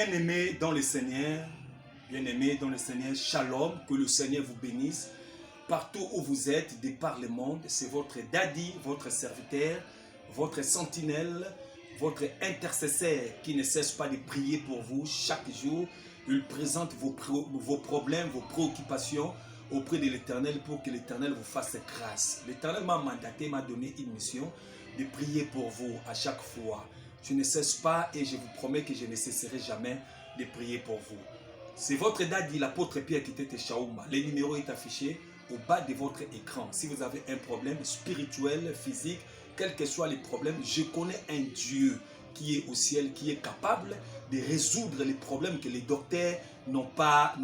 Bien-aimés dans le Seigneur, shalom, que le Seigneur vous bénisse. Partout où vous êtes, de par le monde, c'est votre daddy, votre serviteur, votre sentinelle, votre intercesseur qui ne cesse pas de prier pour vous chaque jour. Il présente vos problèmes, vos préoccupations auprès de l'Éternel pour que l'Éternel vous fasse grâce. L'Éternel m'a mandaté, m'a donné une mission de prier pour vous à chaque fois. Je ne cesse pas et je vous promets que je ne cesserai jamais de prier pour vous. C'est votre daddy, l'apôtre Pierre qui était Chaouma. Le numéro est affiché au bas de votre écran. Si vous avez un problème spirituel, physique, quels que soient les problèmes, je connais un Dieu qui est au ciel, qui est capable de résoudre les problèmes que les docteurs n'ont pas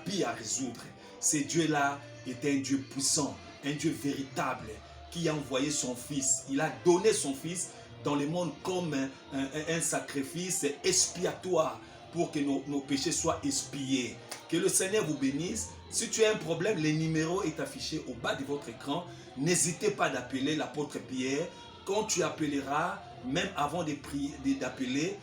pu à résoudre. Ce Dieu-là est un Dieu puissant, un Dieu véritable, qui a envoyé son Fils. Il a donné son Fils dans le monde comme un sacrifice expiatoire pour que nos péchés soient expiés. Que le Seigneur vous bénisse. Si tu as un problème, le numéro est affiché au bas de votre écran. N'hésitez pas d'appeler l'apôtre Pierre. Quand tu appelleras, même avant d'appeler,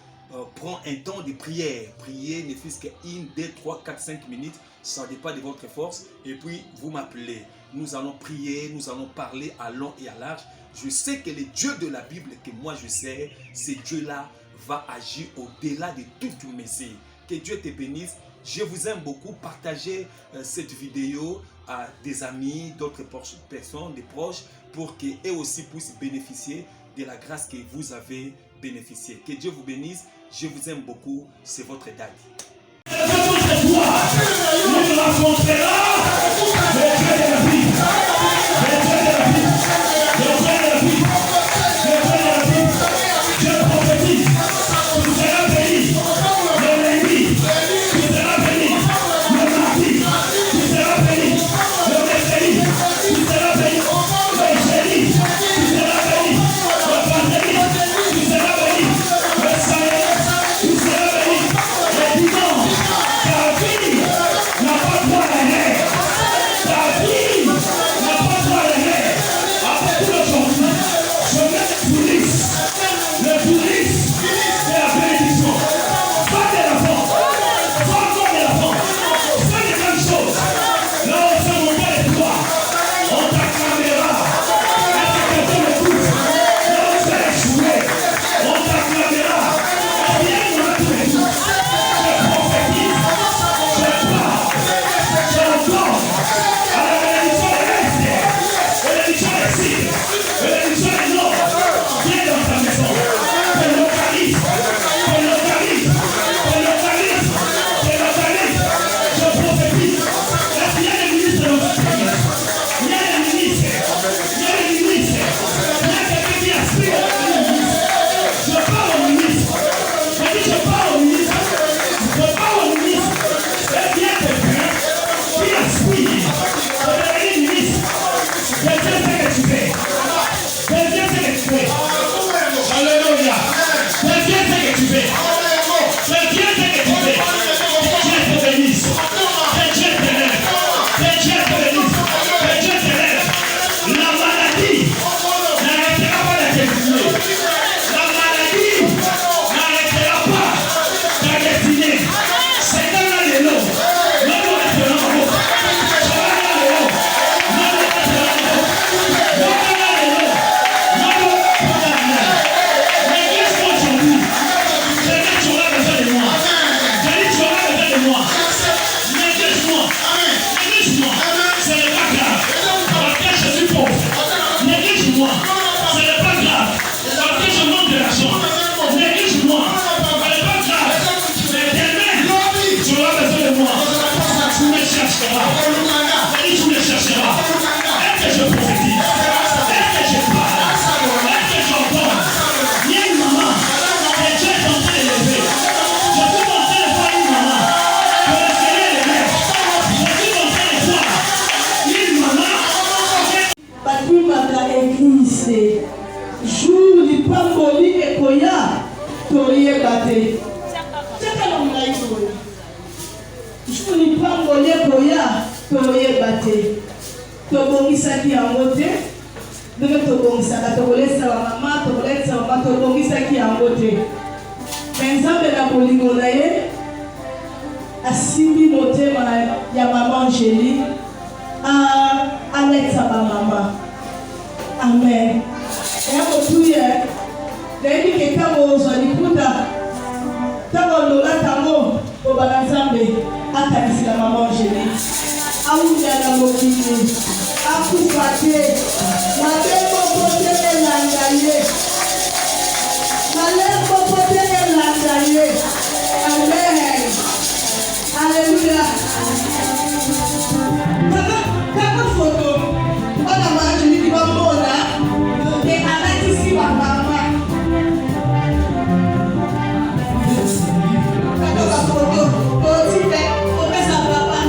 prends un temps de prière. Priez ne fût-ce que 1, 2, 3, 4, 5 minutes. Ça dépend de votre force. Et puis, vous m'appelez. Nous allons prier, nous allons parler à long et à large. Je sais que le Dieu de la Bible que moi je sais, ce Dieu-là va agir au-delà de toutes mes essais. Que Dieu te bénisse. Je vous aime beaucoup. Partagez cette vidéo à des amis, d'autres personnes, des proches, pour qu'eux aussi puissent bénéficier de la grâce que vous avez bénéficié. Que Dieu vous bénisse. Je vous aime beaucoup. C'est votre daddy. Jour du pamboli et koya, toriye bate. Jour du pamboli et koya, toriye bate. Tobongisaki yango te. Ndenge tobongisaka tokolesa ba mama, tokolesa ba tobongisaki yango te. Nzambe na bolingo na ye asimbi motema ya mama Angélique aleta ba mama. Amen. Ya motuye nayebi ke ntango ozwa liputa ntango lola tango obana Nzambe akanisila mama Angélique awunya na mokili akufa te malembo pote elanda ye malembo pote elanda ye. Amen. Alléluia. Kaka photo ona mama Angélique bambona et alatisi ba mama. Kaka photo otite opesa papa.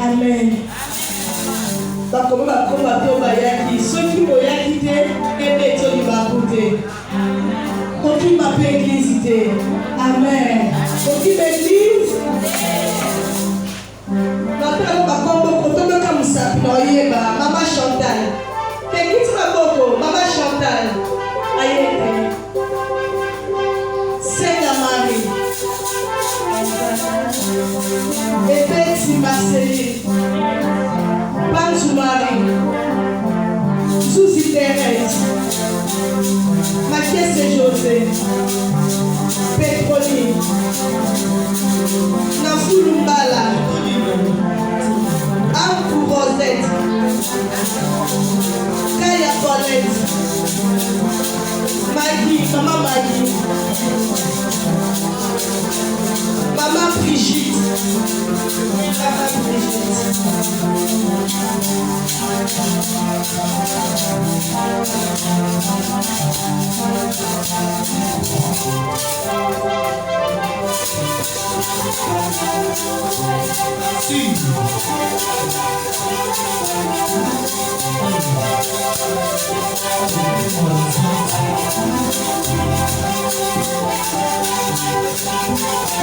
Amen. Bakoma bakoma to bayaki soki boyaki te ebe to libakute. Koki ma pe église te. Amen. Koki l'église. Bakoma bakoma kotoka kamusapi no yeba mama Chantal. Tekiti maboko mama Chantal. Ayete. Seigneur Marie. Epeti Marceline, Pantou Marie, Suzy Thérèse, Mathias José, Petroni, Nafoulou Mbala, Ankou Rosette, Kaya Paulette, Maggie, Maman Maggie, Maman Brigitte, Maman Brigitte.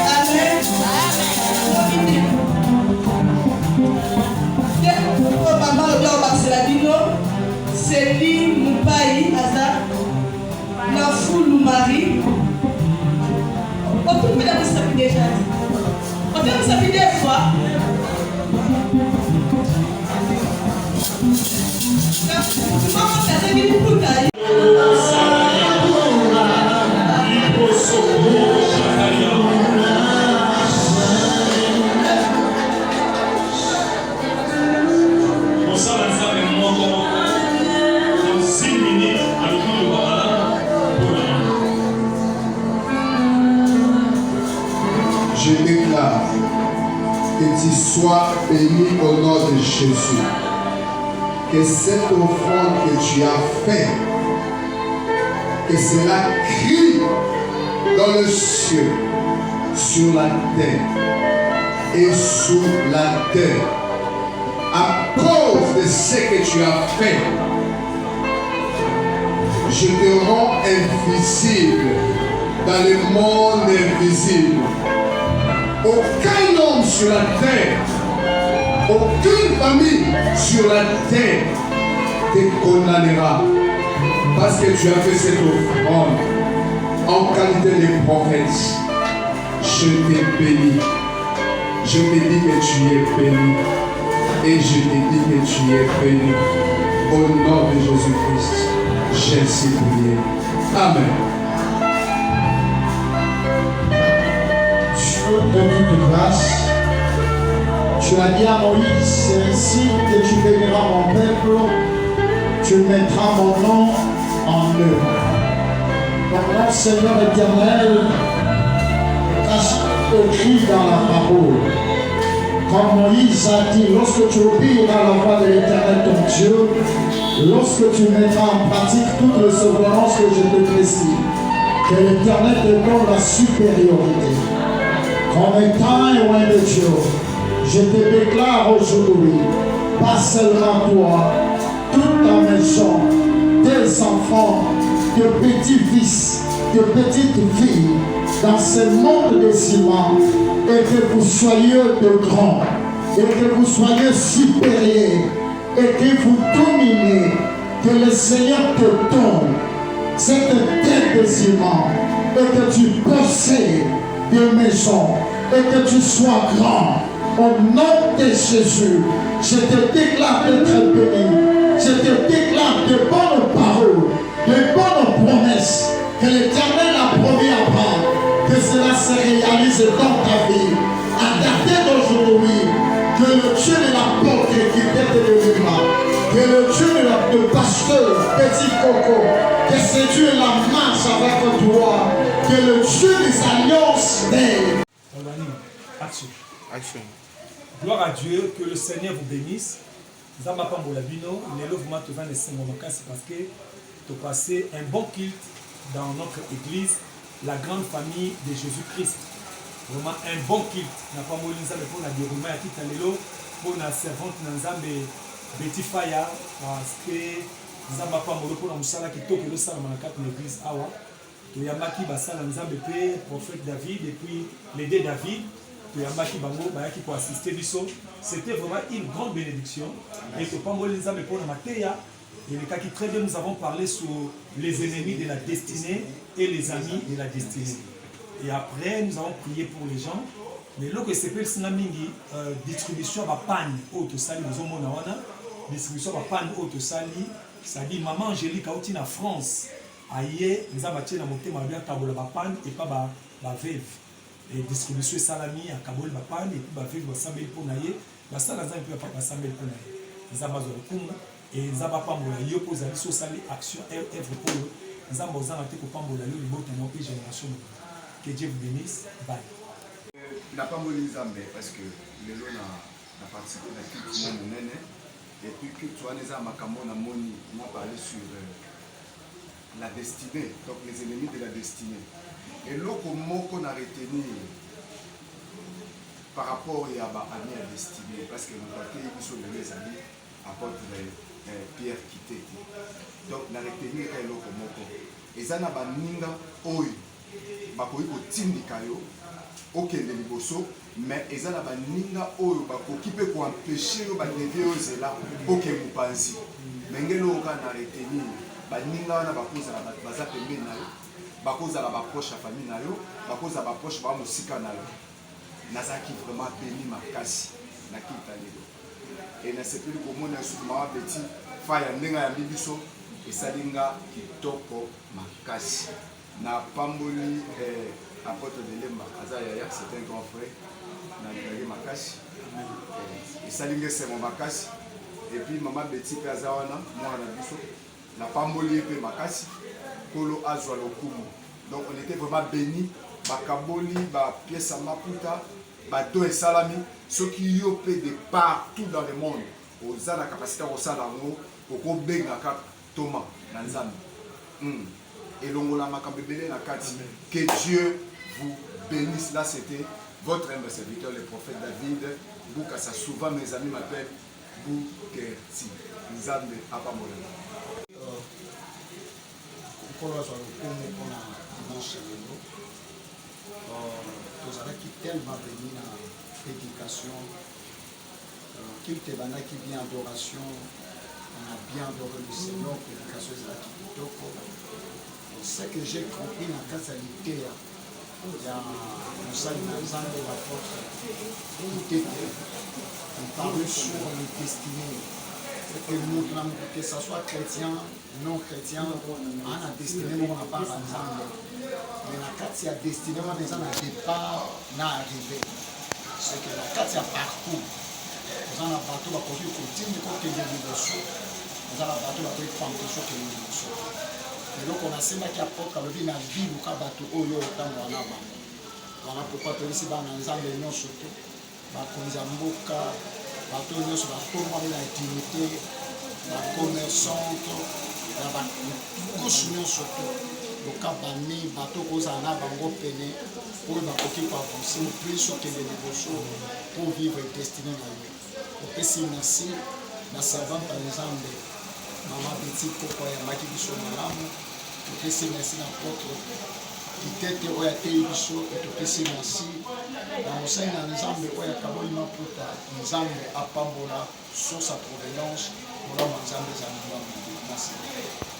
Amen. Maman le blanc Barceladino, Céline Moupaï, Aza, Nafoulou Marie. On peut me la savoir déjà. On peut me savoir des fois. Maman, ça dit beaucoup d'ailleurs. Je déclare que tu sois béni au nom de Jésus. Que cette offrande que tu as faite, que cela crie dans le ciel, sur la terre et sous la terre. À cause de ce que tu as fait, je te rends invisible dans le monde invisible. Aucun homme sur la terre, aucune famille sur la terre te condamnera parce que tu as fait cette offrande en qualité de prophète. Je te bénis, Je te dis que tu es béni. Et je te dis que tu es béni. Au nom de Jésus-Christ, j'ai ainsi prié. Amen. Dieu de toute grâce, tu as dit à Moïse, c'est ainsi que tu béniras mon peuple, tu mettras mon nom en eux. Maintenant, Seigneur éternel, cache écrit dans la parole. Comme Moïse a dit, lorsque tu obéiras à la voix de l'Éternel ton Dieu, lorsque tu mettras en pratique toutes les ordonnances que je te prescris, que l'Éternel te donne la supériorité. Comme étant loin de Dieu, je te déclare aujourd'hui, pas seulement toi, toute ta maison, tes enfants, tes petits-fils, tes petites-filles, dans ce monde de ciment, et que vous soyez de grands, et que vous soyez supérieurs, et que vous dominez, que le Seigneur te donne cette tête de ciment, et que tu possèdes des maisons, et que tu sois grand. Au nom de Jésus, je te déclare d'être béni, je te déclare de bonnes paroles, de bonnes promesses, que l'Éternel a promis à Abraham, que cela se réalise dans ta vie. À dater d'aujourd'hui, que le Dieu de la porte qui t'est délivré, que le Dieu de pasteur, petit coco, que ce Dieu la marche avec toi, que le Dieu des alliances veille. Action. Gloire à Dieu, que le Seigneur vous bénisse. Zamba Pambola Bino, l'élèvement te va laisser mon vacances parce que tu as passé un bon culte dans notre église, la grande famille de Jésus-Christ. Vraiment un bon culte. N'a pas moulu Nzambe pour la déroulement à Kitalelo, pour la servante Nzambe Betty Faya, parce que Nzamba Pambola pour la Moussala qui toque le salam dans l'église Awa. Tu y a Maki Bassala Nzambe P, prophète David, et puis les deux David. C'était vraiment une grande bénédiction. Et que et le cas qui très bien, nous avons parlé sur les ennemis de la destinée et les amis de la destinée. Et après, nous avons prié pour les gens. Mais là, c'est le Sinamingi, distribution à panne haute sali, distribution à panne haute sali, ça dit maman Angélique a en France. Aïe, nous avons battu la montée, ma bien tabola panne et pas ma veuve. Et distribution salami à Kabul Bapan et puis bavir basambel pour naïe basala zan puis pas basambel pour naïe zabazo kunga et zabapambola yo pose ali so sali action œuvre pour zambo zan ate ko pambola yo liboto na puis génération. Que Dieu vous bénisse. Bye. N'a pas molli Zambé parce que le lot n'a participé à tout le monde et puis que toi les amakambo na moni m'a parlé sur la destinée, donc les ennemis de la destinée. Et l'autre mot qu'on a retenu par rapport à l'année à destinée, parce que nous avons les amis apportent Pierre quitté. Donc, nous avons retenu l'autre mot. Et ça n'a pas ninga oi, bakoi ko tindika yo, okende liboso, mais et ça n'a pas ninga oi, bako qui peut empêcher yo ba lever yo zela, okende mupanzi. Mais ngelo ka na retenu, ba ninga na bakoza na baza pembe na yo. Bakoza la proche à famille nayo, bakoza la proche ba musika nayo. Nazaki vraiment béni ma kasi na kitalelo. Et na sepeli ko mona sur ma petit faya ndenga ya bibiso et salinga kitoko makasi. Na pamboli apôtre de Lemba Azaya, c'est un grand frère na ngaki makasi. Et salinga c'est mon makasi. Et puis maman Betty Kazawana moi na biso na pamboli pe makasi. Kolo azwa lokumu. Donc on était vraiment bénis. Bakaboli, ba pièce à maputa, ba do et salami, ceux qui y ont de partout dans le monde. Aux la capacité au salango, au kobenga ka Thomas Nanzami. Et l'ongola makambebele na kati. Que Dieu vous bénisse. Là c'était votre humble serviteur, le prophète David. Boukassa souvent mes amis m'appellent Boukerti. Nzambe apamola. Pour la dimanche tozalaki tellement béni na prédication culte ebandaki bien adoration, on a bien adoré le Seigneur, prédication ezalaki kitoko. Ce que j'ai compris na kati ya liteya ya mosali na nzambe l'apôtre Kitete parle sur le destiné que moto na moto que ça soit chrétien non chrétien ana destiné moko na part ya nzambe mais na kati ya destiné wana eza na départ na arrivé c'est que na kati ya parcours oza na bato bakoki kotindi kokende liboso oza na bato bakoki pampeso kende liboso eloko nasembaki apôtre alobi na biluka bato oyo otambola na bango wana pourkui toyebisi bana nzambe nyonso te bakonzi ya mboka bato nyonso bakomami na dignité bacommerçante na bakouche nyonso te loka bani bato kozala na bango pene oyo bakoki koavanse plus okende liboso pour vivre destiné na yo opesi merci na servante ya nzambe mama beti poko ayambaki biso malamu topesi merci na apôtre Kitete oyo ateyi biso etopesi merci na mosali na nzambe oyo akaboli maputa nzambe apambola source ya provenance molamo ya nzambe ezala malamu merci